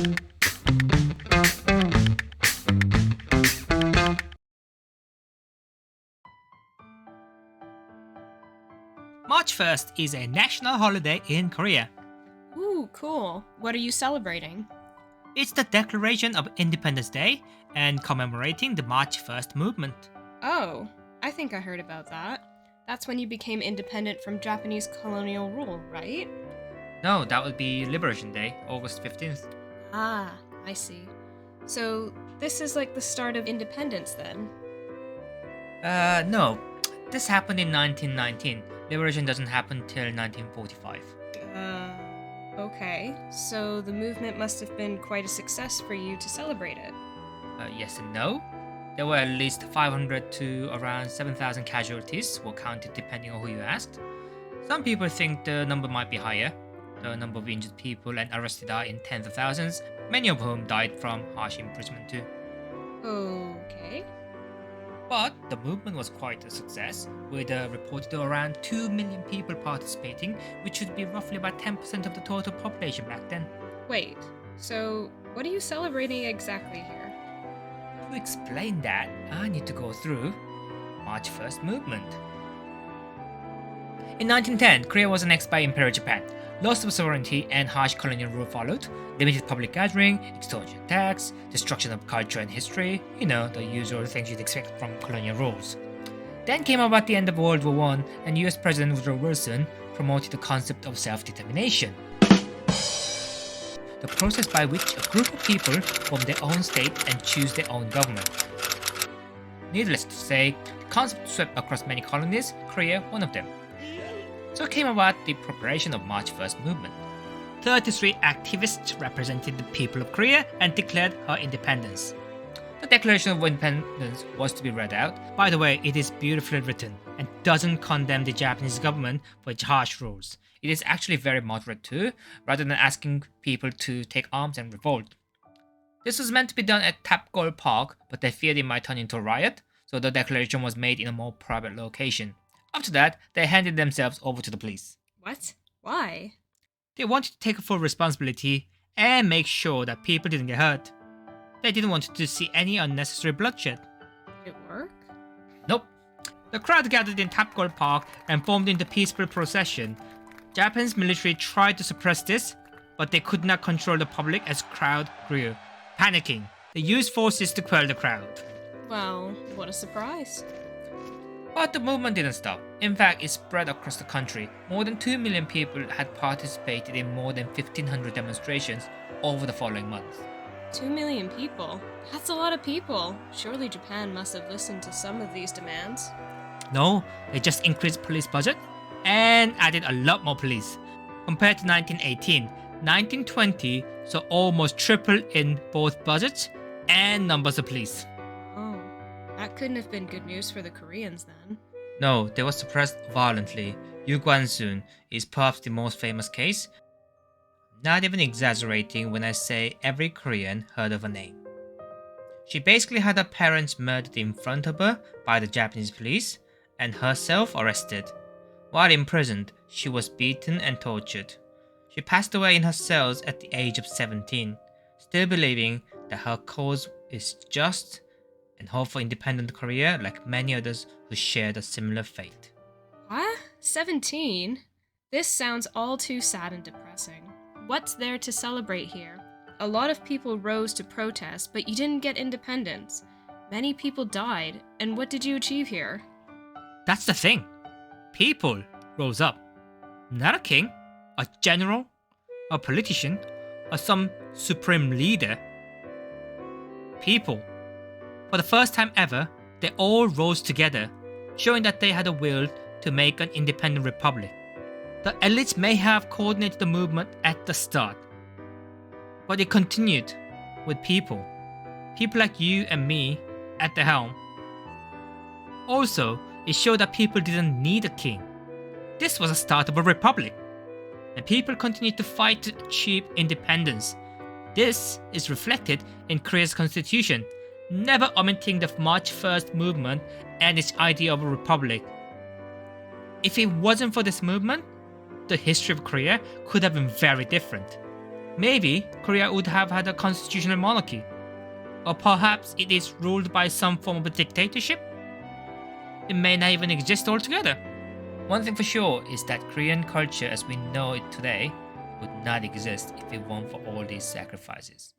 March 1st is a national holiday in Korea. Ooh, cool. What are you celebrating? It's the Declaration of Independence Day and commemorating the March 1st movement. Oh, I think I heard about that. That's when you became independent from Japanese colonial rule, right? No, that would be Liberation Day, August 15th. Ah, I see. So, this is like the start of independence then? No. This happened in 1919. Liberation doesn't happen till 1945. Okay. So the movement must have been quite a success for you to celebrate it. Yes and no. There were at least 500 to around 7,000 casualties were counted depending on who you asked. Some people think the number might be higher. The number of injured people and arrested are in tens of thousands, many of whom died from harsh imprisonment too. Okay. But the movement was quite a success, with reported around 2 million people participating, which would be roughly about 10% of the total population back then. Wait, so what are you celebrating exactly here? To explain that, I need to go through March 1st movement. In 1910, Korea was annexed by Imperial Japan. Loss of sovereignty and harsh colonial rule followed. Limited public gathering, extortion tax, destruction of culture and history, the usual things you'd expect from colonial rules. Then came about the end of World War I, and US President Woodrow Wilson promoted the concept of self-determination. The process by which a group of people form their own state and choose their own government. Needless to say, the concept swept across many colonies, Korea one of them. So came about the preparation of March 1st movement. 33 activists represented the people of Korea and declared her independence. The Declaration of Independence was to be read out. By the way, it is beautifully written and doesn't condemn the Japanese government for its harsh rules. It is actually very moderate too, rather than asking people to take arms and revolt. This was meant to be done at Tapgol Park, but they feared it might turn into a riot, so the declaration was made in a more private location. After that, they handed themselves over to the police. What? Why? They wanted to take full responsibility and make sure that people didn't get hurt. They didn't want to see any unnecessary bloodshed. Did it work? Nope. The crowd gathered in Tapgol Park and formed into peaceful procession. Japan's military tried to suppress this, but they could not control the public as crowd grew. Panicking, they used forces to quell the crowd. Well, what a surprise. But the movement didn't stop. In fact, it spread across the country. More than 2 million people had participated in more than 1,500 demonstrations over the following months. 2 million people? That's a lot of people. Surely Japan must have listened to some of these demands. No, they just increased police budget and added a lot more police. Compared to 1918, 1920 saw almost triple in both budgets and numbers of police. Oh, that couldn't have been good news for the Koreans then. No, they were suppressed violently. Yu Guan-soon is perhaps the most famous case. Not even exaggerating when I say every Korean heard of her name. She basically had her parents murdered in front of her by the Japanese police and herself arrested. While imprisoned, she was beaten and tortured. She passed away in her cells at the age of 17, still believing that her cause is just and hope for independent Korea like many others who shared a similar fate. What? 17? This sounds all too sad and depressing. What's there to celebrate here? A lot of people rose to protest, but you didn't get independence. Many people died, and what did you achieve here? That's the thing. People rose up. Not a king, a general, a politician, or some supreme leader. People. For the first time ever, they all rose together, showing that they had a will to make an independent republic. The elites may have coordinated the movement at the start, but it continued with people like you and me at the helm. Also, it showed that people didn't need a king. This was the start of a republic, and people continued to fight to achieve independence. This is reflected in Korea's constitution, never omitting the March 1st movement and its idea of a republic. If it wasn't for this movement, the history of Korea could have been very different. Maybe Korea would have had a constitutional monarchy. Or perhaps it is ruled by some form of a dictatorship? It may not even exist altogether. One thing for sure is that Korean culture as we know it today would not exist if it weren't for all these sacrifices.